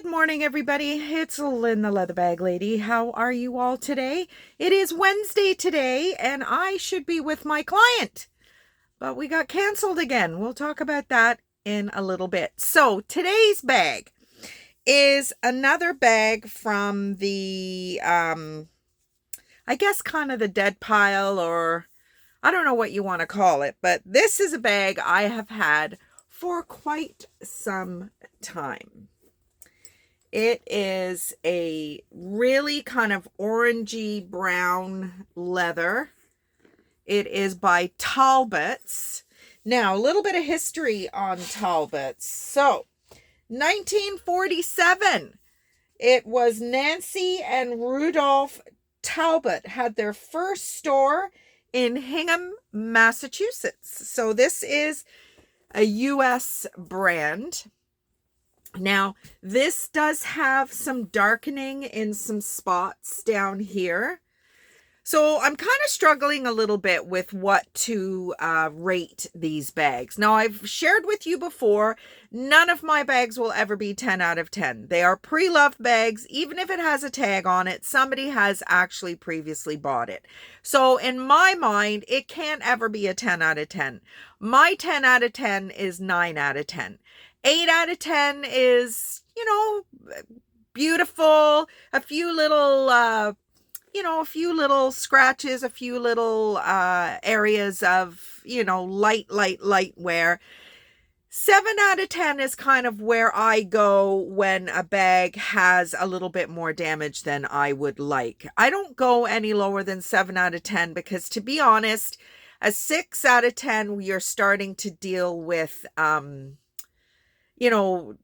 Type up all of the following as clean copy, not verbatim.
Good morning, everybody. It's Lynn, the Leather Bag Lady. How are you all today? It is Wednesday today, and I should be with my client, but we got canceled again. We'll talk about that in a little bit. So today's bag is another bag from the, I guess kind of the dead pile, or I don't know what you want to call it, but this is a bag I have had for quite some time. It is a really kind of orangey brown leather. It is by Talbots. Now, a little bit of history on Talbots. So, 1947, it was Nancy and Rudolph Talbot had their first store in Hingham, Massachusetts. So this is a U.S. brand. Now, this does have some darkening in some spots down here. So I'm kind of struggling a little bit with what to rate these bags. Now, I've shared with you before, none of my bags will ever be 10 out of 10. They are pre-loved bags. Even if it has a tag on it, somebody has actually previously bought it. So in my mind, it can't ever be a 10 out of 10. My 10 out of 10 is 9 out of 10. 8 out of 10 is, beautiful. A few little, scratches, a few little areas of, light wear. 7 out of 10 is kind of where I go when a bag has a little bit more damage than I would like. I don't go any lower than 7 out of 10 because, to be honest, a 6 out of 10, we are starting to deal with,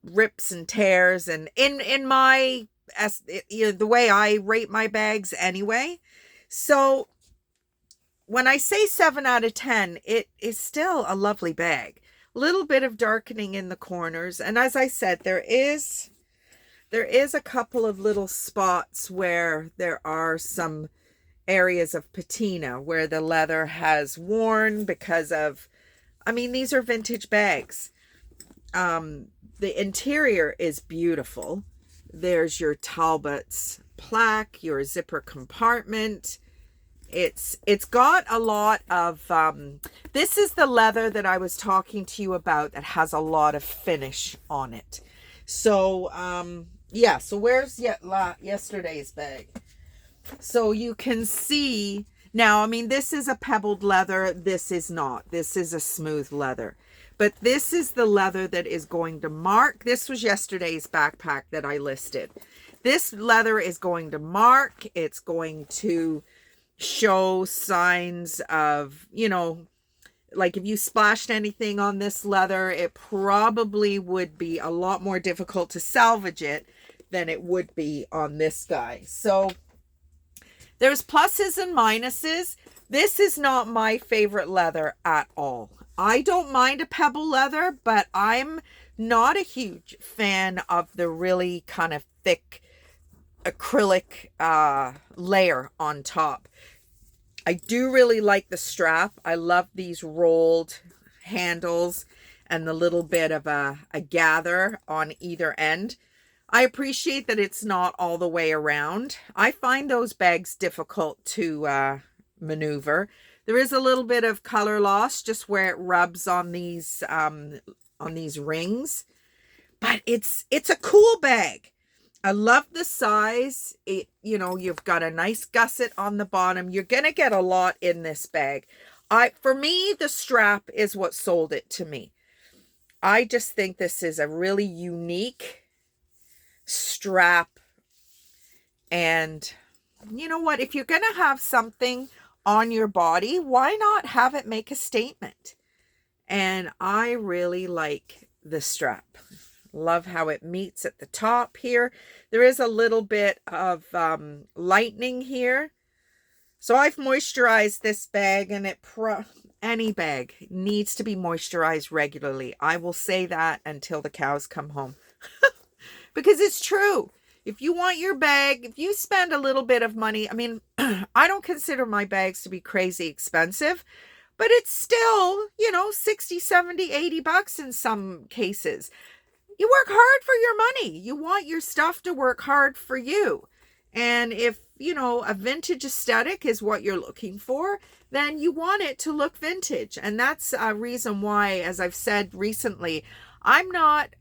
rips and tears, and in my, the way I rate my bags anyway. So when I say 7 out of 10, it is still a lovely bag. Little bit of darkening in the corners. And as I said, there is a couple of little spots where there are some areas of patina where the leather has worn because of, these are vintage bags. The interior is beautiful. There's your Talbots plaque, your zipper compartment. It's got a lot of, this is the leather that I was talking to you about that has a lot of finish on it. So, so where's yesterday's bag? So you can see, now, this is a pebbled leather. This is not. This is a smooth leather. But this is the leather that is going to mark. This was yesterday's backpack that I listed. This leather is going to mark. It's going to show signs of, like if you splashed anything on this leather, it probably would be a lot more difficult to salvage it than it would be on this guy. So there's pluses and minuses. This is not my favorite leather at all. I don't mind a pebble leather, but I'm not a huge fan of the really kind of thick acrylic layer on top. I do really like the strap. I love these rolled handles and the little bit of a gather on either end. I appreciate that it's not all the way around. I find those bags difficult to maneuver. There is a little bit of color loss just where it rubs on these rings, but it's a cool bag. I love the size. You've got a nice gusset on the bottom. You're going to get a lot in this bag. For me, the strap is what sold it to me. I just think this is a really unique strap. And you know what? If you're going to have something on your body, why not have it make a statement? And I really like the strap. Love how it meets at the top here. There is a little bit of lightening here. So I've moisturized this bag, and any bag needs to be moisturized regularly. I will say that until the cows come home. Because it's true. If you want your bag, if you spend a little bit of money, I don't consider my bags to be crazy expensive, but it's still, 60, 70, $80 in some cases. you work hard for your money. You want your stuff to work hard for you. And if, a vintage aesthetic is what you're looking for, then you want it to look vintage. And that's a reason why, as I've said recently, I'm not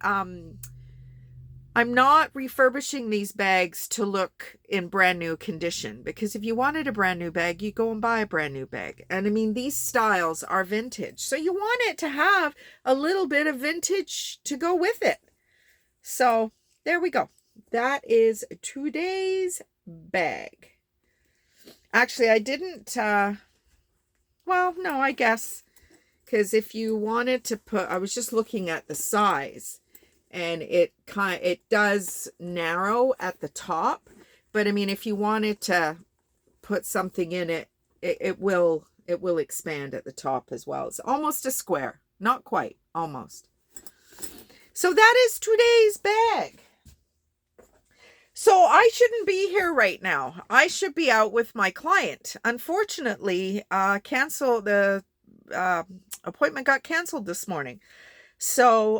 refurbishing these bags to look in brand new condition, because if you wanted a brand new bag, you go and buy a brand new bag. And I mean, these styles are vintage. So you want it to have a little bit of vintage to go with it. So there we go. That is today's bag. Actually, I didn't, well, no, I guess, because if you wanted to put, I was just looking at the size, and it does narrow at the top, but I mean, if you wanted to put something in it, it will expand at the top as well. It's almost a square, not quite, almost. So that is today's bag. So I shouldn't be here right now. I should be out with my client. Unfortunately, the appointment got canceled this morning. So,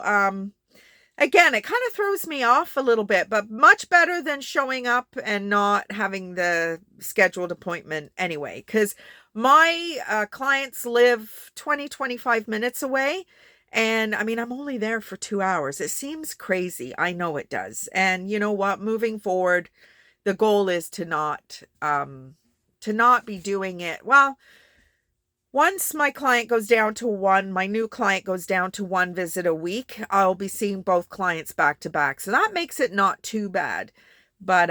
again, it kind of throws me off a little bit, but much better than showing up and not having the scheduled appointment anyway, because my clients live 20-25 minutes away. And I mean, I'm only there for 2 hours. It seems crazy. I know it does. And you know what? Moving forward, the goal is to not be doing it. Well, once my client goes down to my new client goes down to 1 visit a week, I'll be seeing both clients back to back. So that makes it not too bad. But,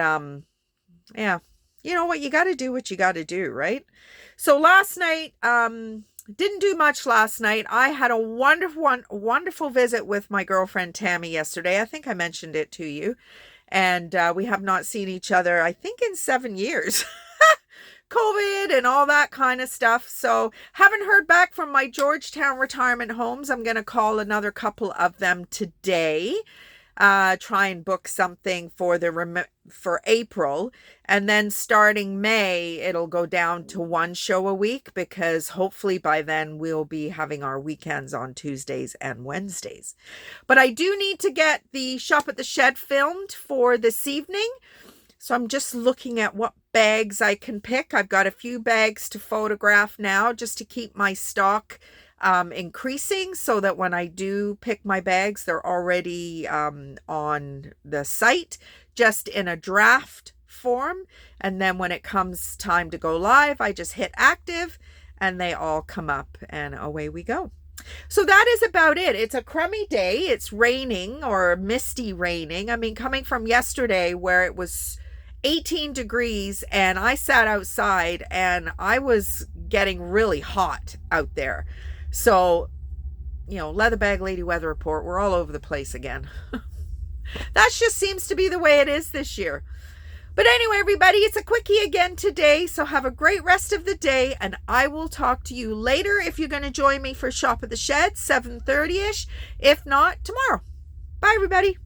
yeah, you know what? You got to do what you got to do, right? So last night, didn't do much last night. I had a wonderful visit with my girlfriend Tammy yesterday. I think I mentioned it to you. And we have not seen each other, I think, in 7 years. COVID and all that kind of stuff. So haven't heard back from my Georgetown retirement homes. I'm going to call another couple of them today. Try and book something for April, and then starting May it'll go down to 1 show a week, because hopefully by then we'll be having our weekends on Tuesdays and Wednesdays. But I do need to get the Shop at the Shed filmed for this evening, so I'm just looking at what bags I can pick. I've got a few bags to photograph now, just to keep my stock increasing, so that when I do pick my bags, they're already on the site, just in a draft form. And then when it comes time to go live, I just hit active and they all come up, and away we go. So that is about it. It's a crummy day. It's raining, or misty raining. I mean, coming from yesterday where it was 18 degrees and I sat outside and I was getting really hot out there. So, leather bag lady weather report, we're all over the place again. That just seems to be the way it is this year. But anyway, everybody, it's a quickie again today. So have a great rest of the day, and I will talk to you later if you're going to join me for Shop at the Shed, 7:30ish. If not, tomorrow. Bye, everybody.